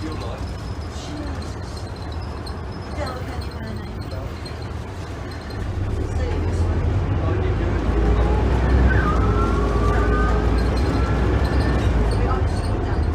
Your life. Jesus. Del, can you learn it? Say this one. I did do it. To be honest, you don't.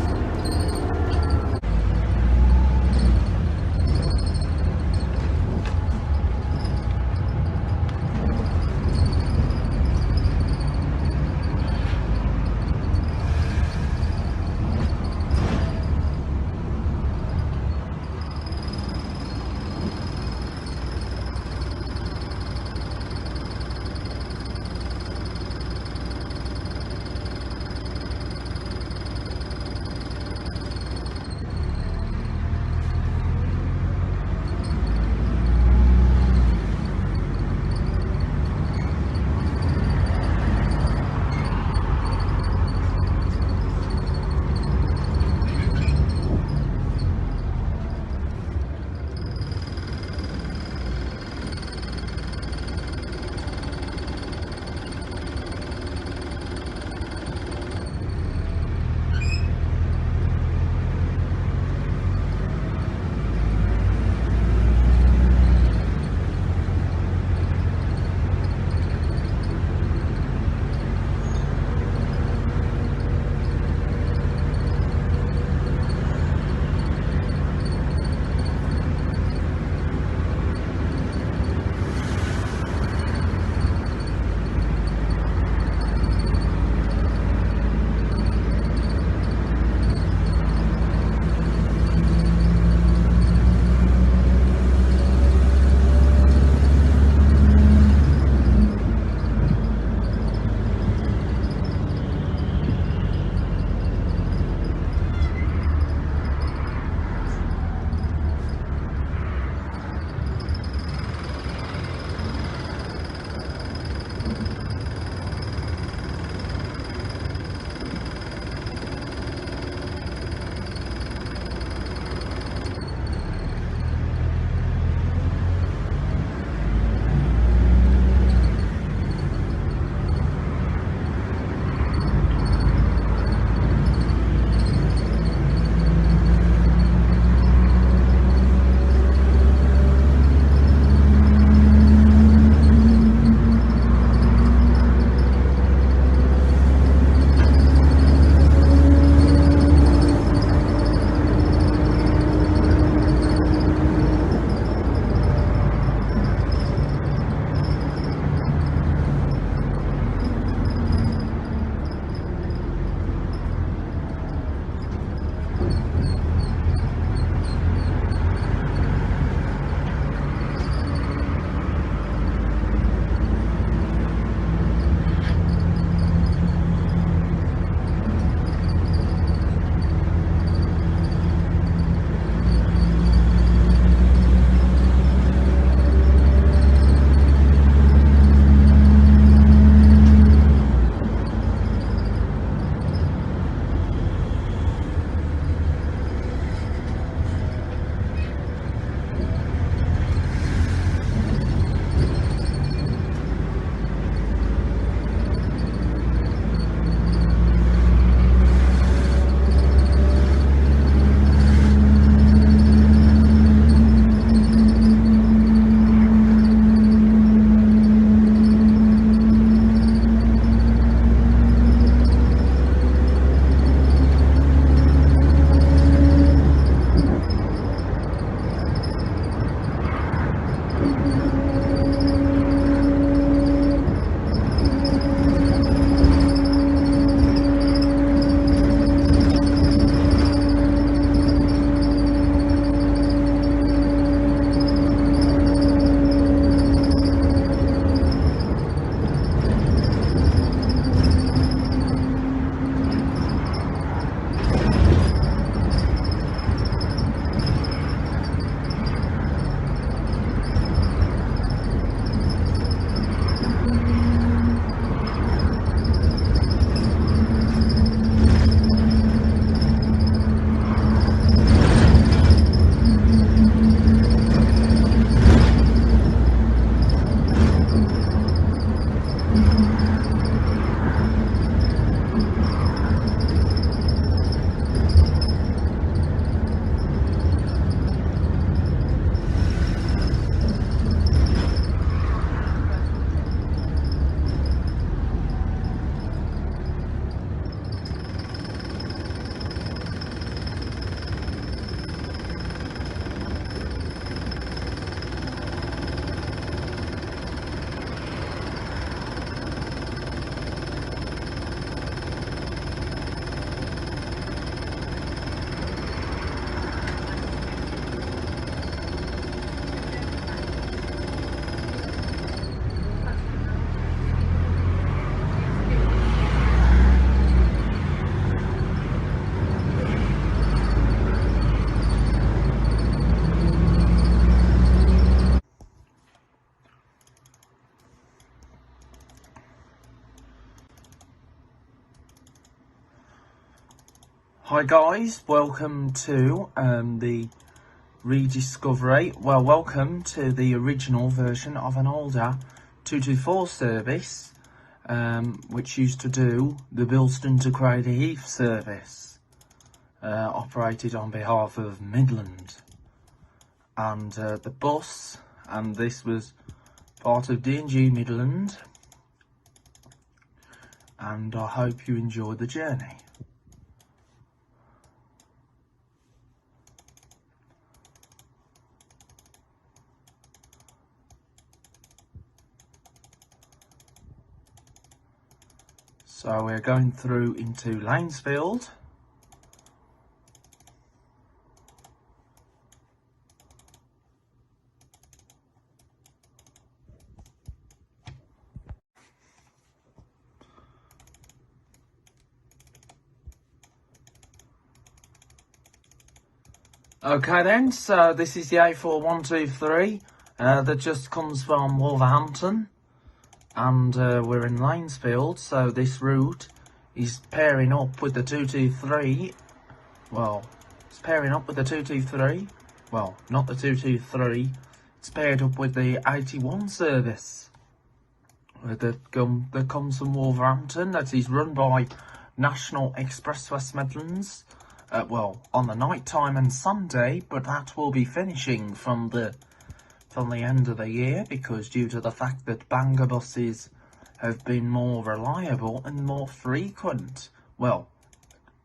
Hi guys, welcome to the rediscovery, welcome to the original version of an older 224 service which used to do the Bilston to Cradley Heath service, operated on behalf of Midland, and the bus, and this was part of D&G Midland, and I hope you enjoyed the journey. So we're going through into Lanesfield. Okay then, so this is the A4123 that just comes from Wolverhampton. And we're in Lanesfield, so this route is pairing up with the 223. Well, it's pairing up with the 223. Well, not the 223. It's paired up with the 81 service that comes from Wolverhampton. That is run by National Express West Midlands. Well, on the night time and Sunday, but that will be finishing from the end of the year, because due to the fact that Bangor buses have been more reliable and more frequent, well,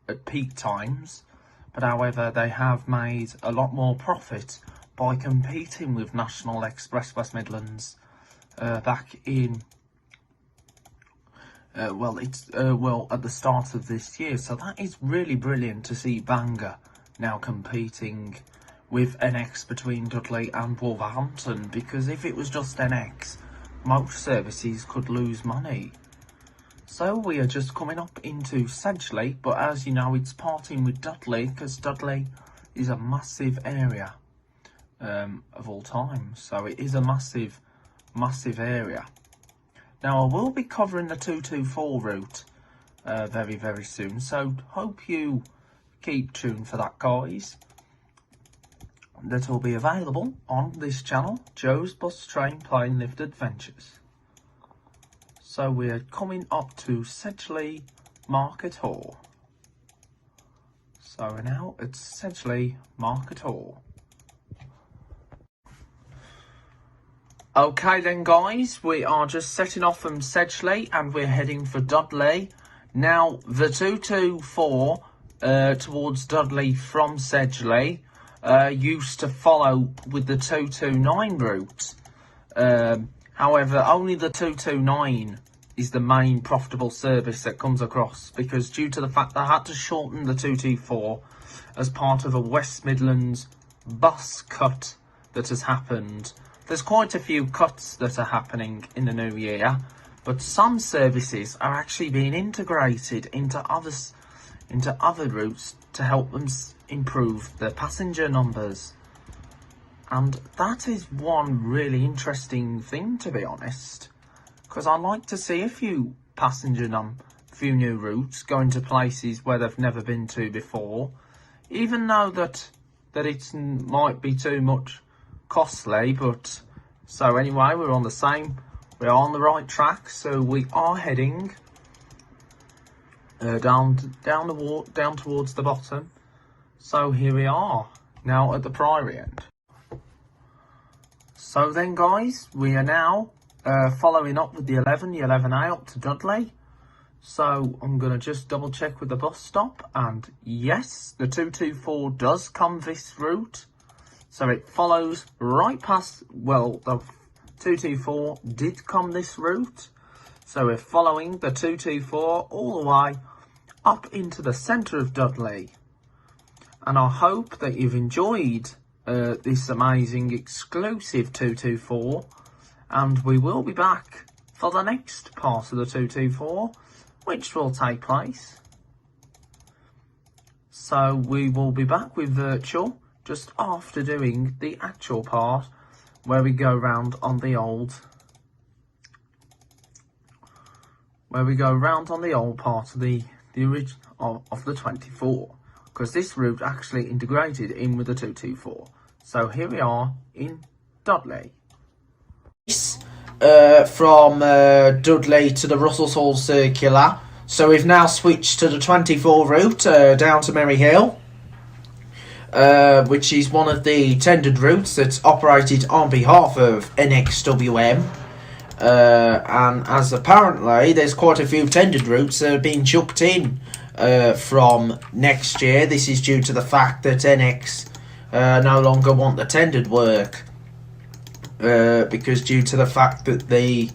at peak times, but however they have made a lot more profit by competing with National Express West Midlands back in at the start of this year. So that is really brilliant to see Bangor now competing with NX between Dudley and Wolverhampton, because if it was just NX, most services could lose money. So we are just coming up into Sedgley, but as you know, it's parting with Dudley, because Dudley is a massive area of all time. So it is a massive area. Now I will be covering the 224 route very, very soon, so hope you keep tuned for that, guys. That will be available on this channel, Joe's Bus Train Plane Lift Adventures. So we're coming up to Sedgley Market Hall. So we're now at Sedgley Market Hall. Okay then guys, we are just setting off from Sedgley and we're heading for Dudley. Now the 224 towards Dudley from Sedgley used to follow with the 229 route. However, only the 229 is the main profitable service that comes across, because due to the fact they had to shorten the 224 as part of a West Midlands bus cut that has happened. There's quite a few cuts that are happening in the new year, but some services are actually being integrated into other routes to help them improve the passenger numbers. And that is one really interesting thing, to be honest, because I'd like to see a few few new routes going to places where they've never been to before, even though that it might be too much costly. But so anyway, we're on the right track, so we are heading down towards the bottom. So here we are now at the Priory end. So then guys, we are now following up with the 11A up to Dudley. So I'm going to just double check with the bus stop, and yes, the 224 does come this route. So it follows right past, well, the 224 did come this route. So we're following the 224 all the way up into the centre of Dudley. And I hope that you've enjoyed this amazing exclusive 224. And we will be back for the next part of the 224, which will take place. So we will be back with virtual just after doing the actual part, where we go round on the old part of the original of the 24. because this route actually integrated in with the 224. So here we are in Dudley. From Dudley to the Russell's Hall Circular. So we've now switched to the 24 route down to Merry Hill, which is one of the tendered routes that's operated on behalf of NXWM. And as apparently there's quite a few tendered routes that have been chucked in from next year. This is due to the fact that NX no longer want the tendered work. Because due to the fact that the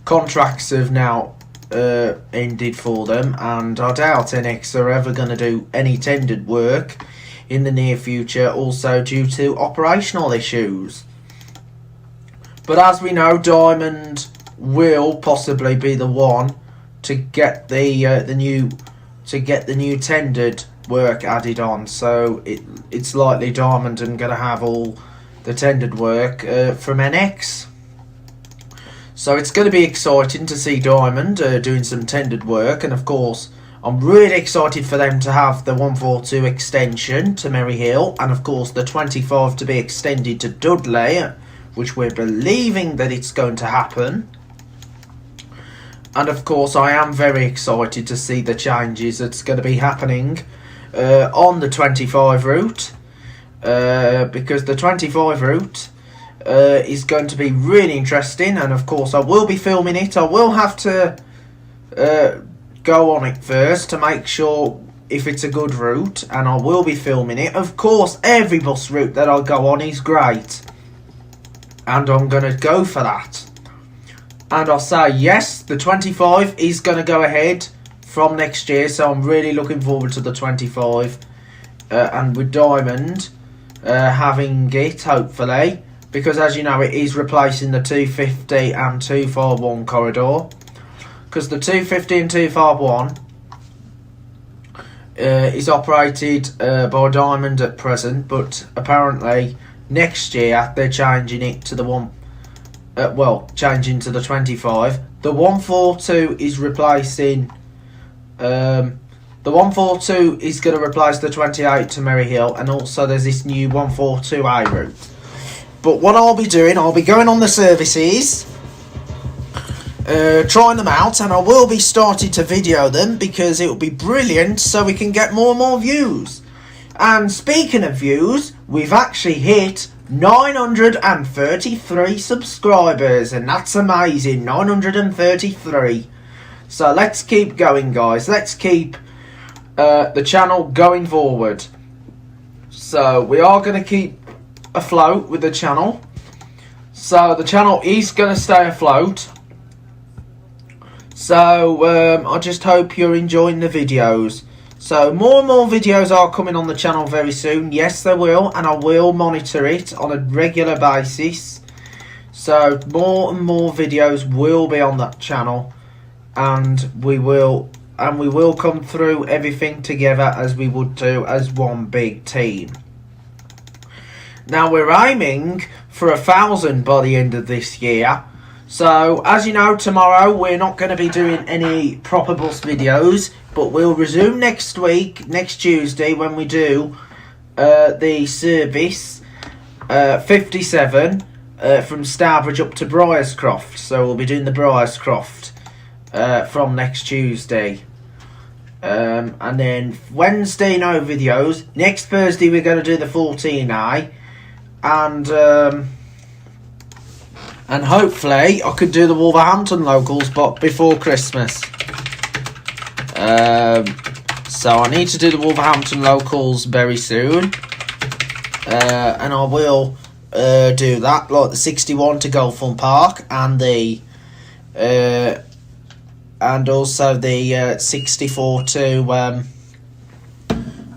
contracts have now ended for them, and I doubt NX are ever going to do any tendered work in the near future, also due to operational issues. But as we know, Diamond will possibly be the one to get the new tendered work added on. So it's likely Diamond are going to have all the tendered work from NX. So it's going to be exciting to see Diamond doing some tendered work, and of course I'm really excited for them to have the 142 extension to Merry Hill, and of course the 25 to be extended to Dudley, which we're believing that it's going to happen. And of course I am very excited to see the changes that's going to be happening on the 25 route. Because the 25 route is going to be really interesting, and of course I will be filming it. I will have to go on it first to make sure if it's a good route, and I will be filming it. Of course every bus route that I go on is great, and I'm going to go for that. And I'll say yes, the 25 is going to go ahead from next year, so I'm really looking forward to the 25, and with Diamond having it, hopefully, because as you know it is replacing the 250 and 251 corridor, because the 250 and 251 is operated by Diamond at present, but apparently next year they're changing it to the changing to the 25. The 142 is replacing the 142 is going to replace the 28 to Merry Hill, and also there's this new 142A route. But what I'll be doing, I'll be going on the services, trying them out, and I will be starting to video them because it will be brilliant so we can get more and more views. And speaking of views, we've actually hit 933 subscribers, and that's amazing, 933. So let's keep going, guys. Let's keep the channel going forward. So we are going to keep afloat with the channel. So the channel is going to stay afloat. So I just hope you're enjoying the videos. So more and more videos are coming on the channel very soon. Yes, they will, and I will monitor it on a regular basis. So more and more videos will be on that channel, and we will come through everything together as we would do as one big team. Now we're aiming for 1,000 by the end of this year. So as you know, tomorrow we're not going to be doing any proper bus videos, but we'll resume next week, next Tuesday, when we do the service 57 from Starbridge up to Briarscroft. So we'll be doing the Briarscroft from next Tuesday. And then Wednesday, no videos. Next Thursday we're going to do the 14A, and hopefully I could do the Wolverhampton locals but before Christmas. So I need to do the Wolverhampton locals very soon, and I will do that, like the 61 to Golfon Park and the and also the 64 to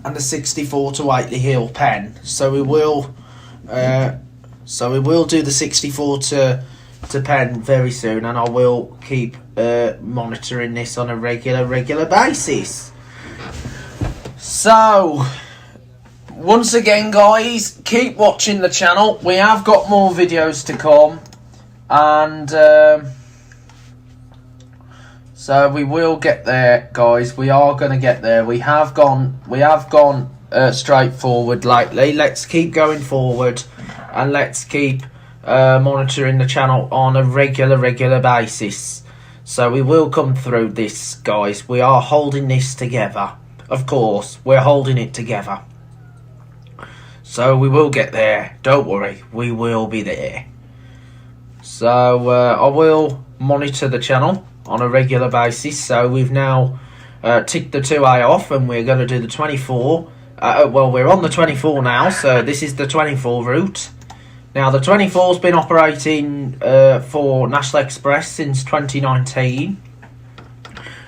and the 64 to Whiteley Hill Pen. So we will do the 64 to Pen very soon, and I will keep monitoring this on a regular basis. So once again, guys, keep watching the channel. We have got more videos to come, and so we will get there, guys. We are going to get there. We have gone straightforward lately. Let's keep going forward, and let's keep monitoring the channel on a regular basis. So we will come through this, guys. We are holding this together. Of course, we're holding it together. So we will get there. Don't worry, we will be there. So I will monitor the channel on a regular basis. So we've now ticked the 2A off, and we're going to do the 24. Well, we're on the 24 now, so this is the 24 route. Now, the 24's been operating for National Express since 2019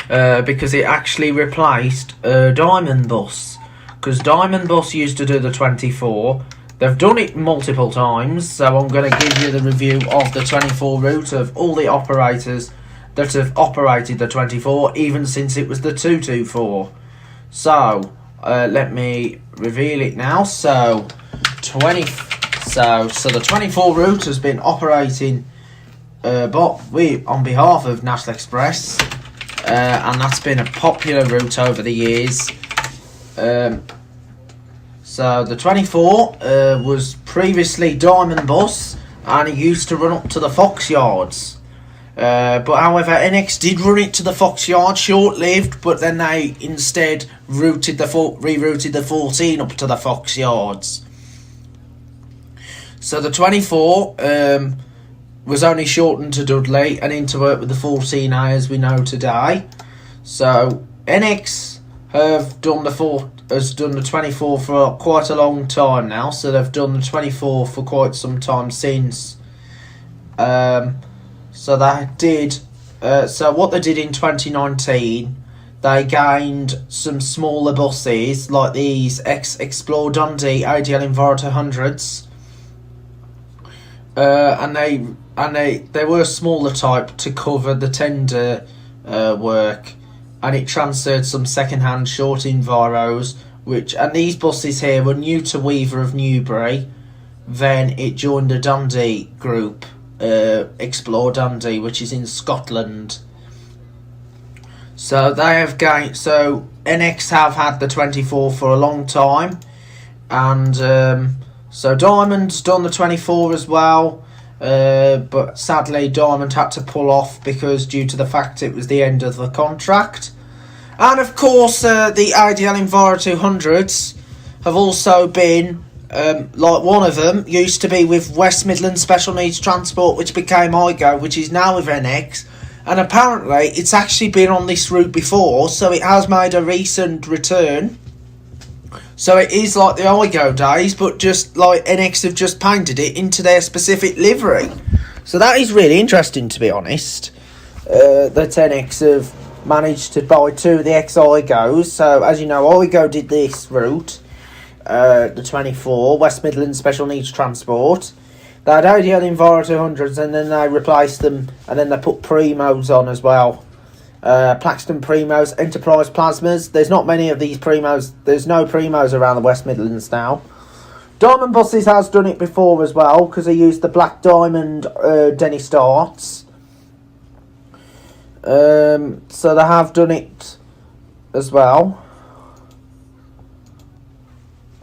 because it actually replaced Diamond Bus. Because Diamond Bus used to do the 24. They've done it multiple times, so I'm going to give you the review of the 24 route of all the operators that have operated the 24, even since it was the 224. So, let me reveal it now. So, the 24 route has been operating on behalf of National Express, and that's been a popular route over the years. So the 24 was previously Diamond Bus, and it used to run up to the Fox Yards. But however, NX did run it to the Fox Yard, short-lived, but then they instead rerouted the 14 up to the Fox Yards. So the 24 was only shortened to Dudley and into work with the 14A as we know today. So NX have done has done the 24 for quite a long time now. So they've done the 24 for quite some time since. So they did. So what they did in 2019, they gained some smaller buses like these Explore Dundee ADL Enviro 200s. And they were smaller type to cover the tender work, and it transferred some second-hand short Enviros, and these buses here were new to Weaver of Newbury. Then it joined the Dundee group, Explore Dundee, which is in Scotland. So they have gained. So NX have had the 24 for a long time, and so Diamond's done the 24 as well. But sadly Diamond had to pull off because due to the fact it was the end of the contract. And of course the ADL Enviro 200s have also been, like one of them used to be with West Midlands Special Needs Transport, which became IGO, which is now with NX, and apparently it's actually been on this route before, so it has made a recent return. So it is like the IGO days, but just like NX have just painted it into their specific livery. So that is really interesting, to be honest. That NX have managed to buy two of the ex-IGOs. So as you know, IGO did this route, the 24, West Midlands Special Needs Transport. They had ADL Enviro 200s, and then they replaced them, and then they put Primos on as well. Plaxton Primos, Enterprise Plasmas. There's not many of these Primos. There's no Primos around the West Midlands now. Diamond Buses has done it before as well, because they used the Black Diamond Denny Starts. So they have done it as well.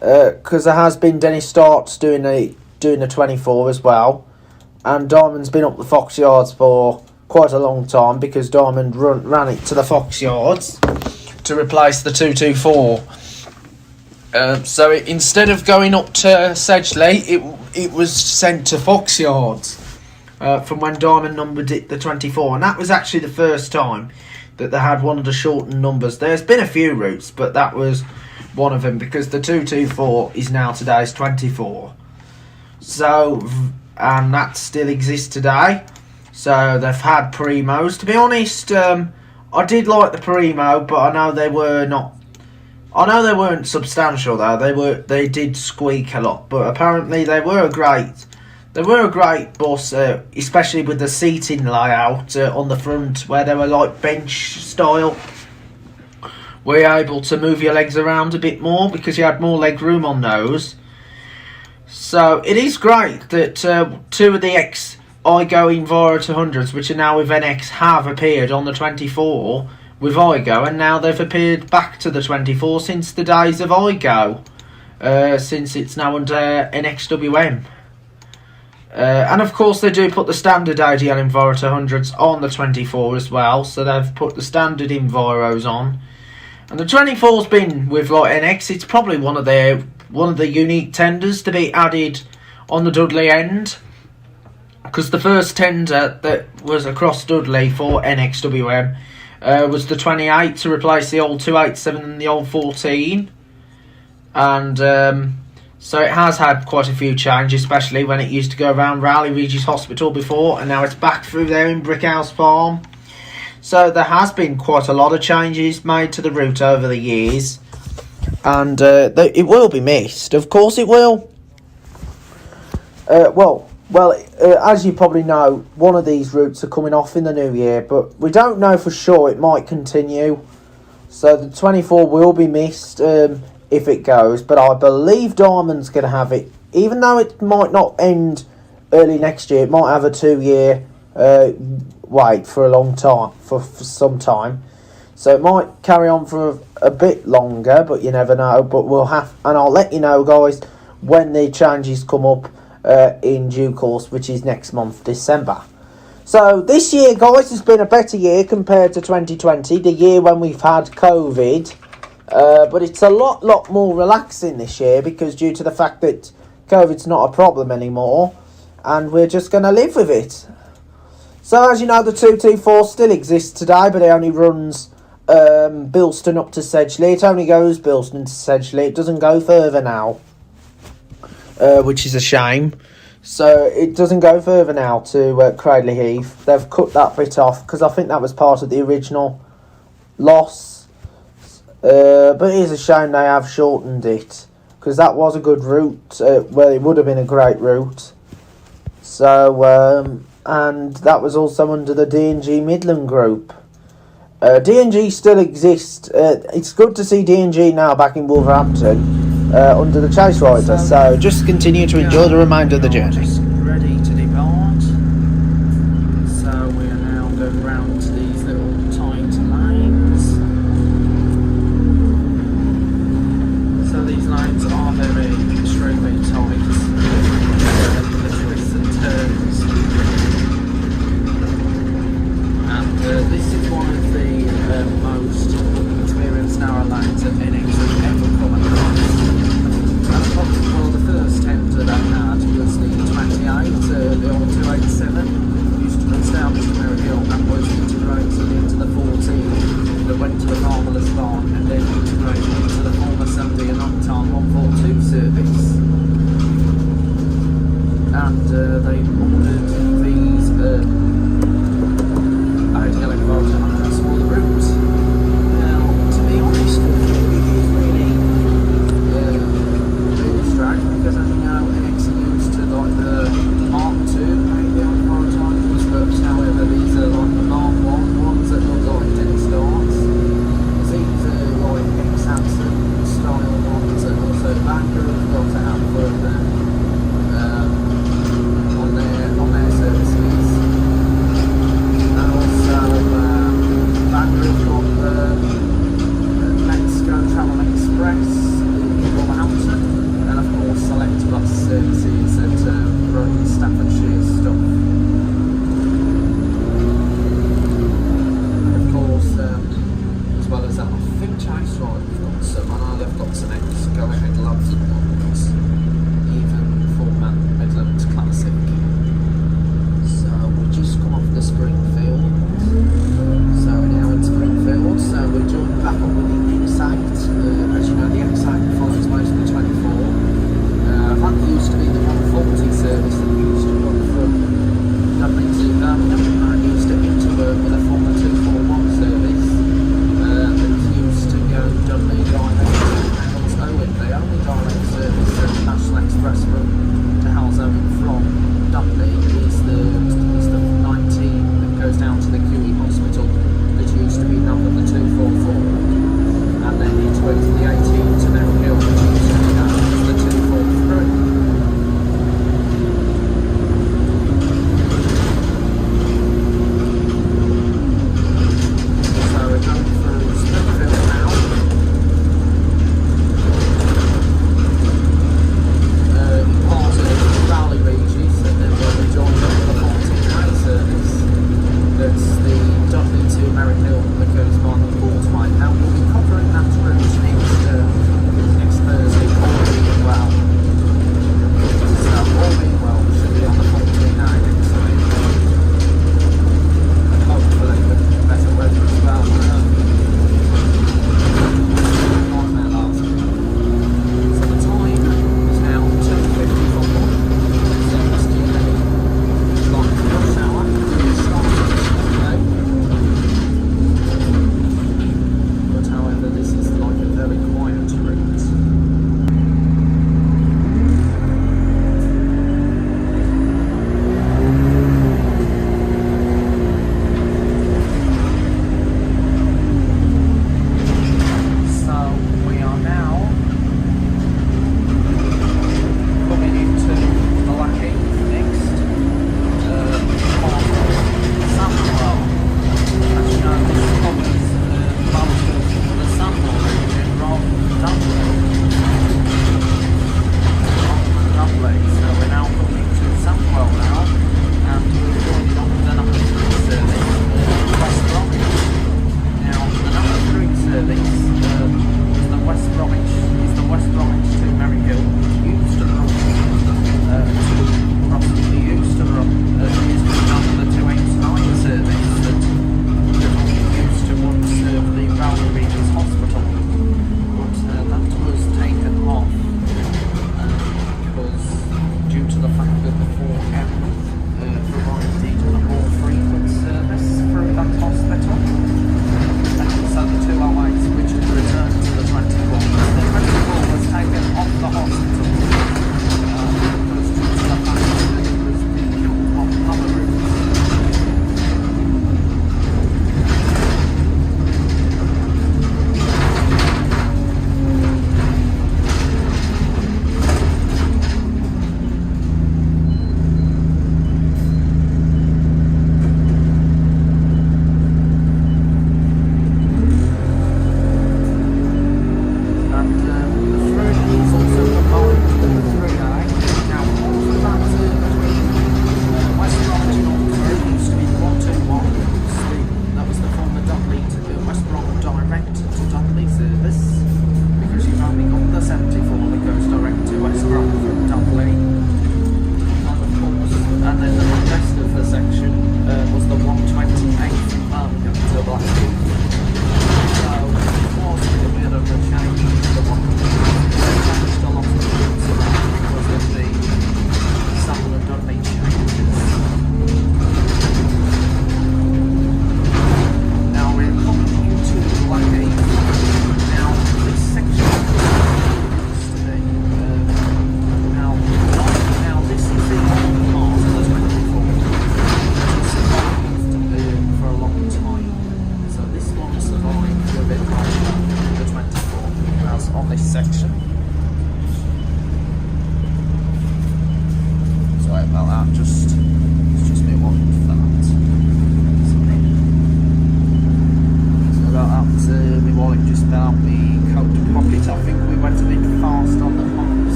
Because there has been Denny Starts doing the 24 as well. And Diamond's been up the Fox Yards for quite a long time, because Diamond ran it to the Fox Yards to replace the 224. So instead of going up to Sedgley, it was sent to Fox Yards from when Diamond numbered it the 24, and that was actually the first time that they had one of the shortened numbers. There's been a few routes, but that was one of them, because the 224 is now today's 24. So, and that still exists today. So they've had Primos. To be honest, I did like the Primo, but I know they were not. I know they weren't substantial though. They did squeak a lot, but apparently they were a great. They were a great bus, especially with the seating layout on the front, where they were like bench style. Were you able to move your legs around a bit more because you had more leg room on those? So it is great that two of the ex-IGO Enviro 200s, which are now with NX, have appeared on the 24, with Igo, and now they've appeared back to the 24 since the days of Igo, since it's now under NXWM. And of course they do put the standard ADL Enviro 200s on the 24 as well, so they've put the standard Enviros on. And the 24's been with like NX, it's probably one of the unique tenders to be added on the Dudley end, because the first tender that was across Dudley for NXWM was the 28 to replace the old 287 and the old 14, and so it has had quite a few changes, especially when it used to go around Rowley Regis Hospital before, and now it's back through there in Brickhouse Farm. So there has been quite a lot of changes made to the route over the years, and it will be missed. Of course it will. As you probably know, one of these routes are coming off in the new year, but we don't know for sure. It might continue. So the 24 will be missed if it goes, but I believe Diamond's going to have it. Even though it might not end early next year, it might have a 2-year wait for a long time, for some time. So it might carry on for a bit longer, but you never know. But we'll have, and I'll let you know, guys, when the changes come up in due course, which is next month, December. So this year, guys, has been a better year compared to 2020, the year when we've had COVID. But it's a lot more relaxing this year, because due to the fact that COVID's not a problem anymore, and we're just going to live with it. So as you know, the 224 still exists today, but it only runs Bilston up to Sedgley. It only goes Bilston to Sedgley. It doesn't go further now, which is a shame. So it doesn't go further now to Cradley Heath. They've cut that bit off, because I think that was part of the original loss. But it is a shame they have shortened it, because that was a good route. Well, it would have been a great route. So, and that was also under the D&G Midland group. D&G still exists. It's good to see D&G now back in Wolverhampton under the Chase Rider. So just continue to enjoy the remainder of the journey. Just ready to depart. So we are now going round to these little tight lanes. So these lanes are very extremely tight. The twists and turns. And this is one of the most experienced narrow lanes that NX has ever come across. Well, the first tender they had was the 28, the old 287, used to run down to Mary Hill and was integrated into the 14 that went to the Marvellous Barn, and then integrated into the former Sunday and Octane 142 service. And they ordered these ADL Enviro on a smaller route. Now, to be honest with you, it is really strange, because as you know, NX are used to like the Mark II ADL Enviro titles, but however these are like the Mark I ones that look like Dennis Darts. These are like ex-Hanson style ones, and also Banker have got to have for them on their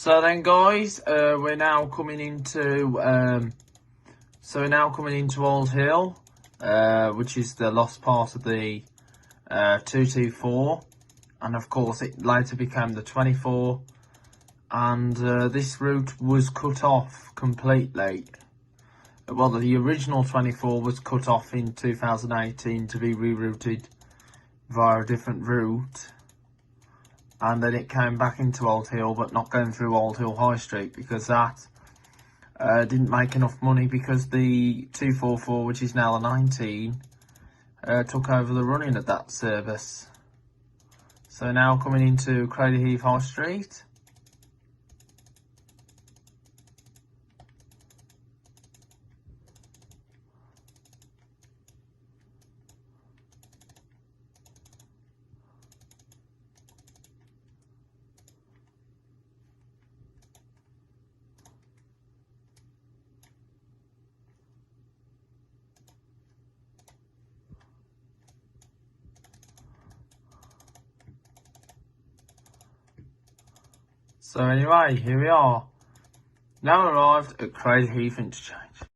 So then, guys, we're now coming into Old Hill, which is the lost part of the 224, and of course it later became the 24. And this route was cut off completely. Well, the original 24 was cut off in 2018 to be rerouted via a different route. And then it came back into Old Hill, but not going through Old Hill High Street, because that didn't make enough money, because the 244, which is now the 19, took over the running of that service. So now coming into Cradley Heath High Street. So anyway, here we are. Now arrived at Cradley Heath Interchange.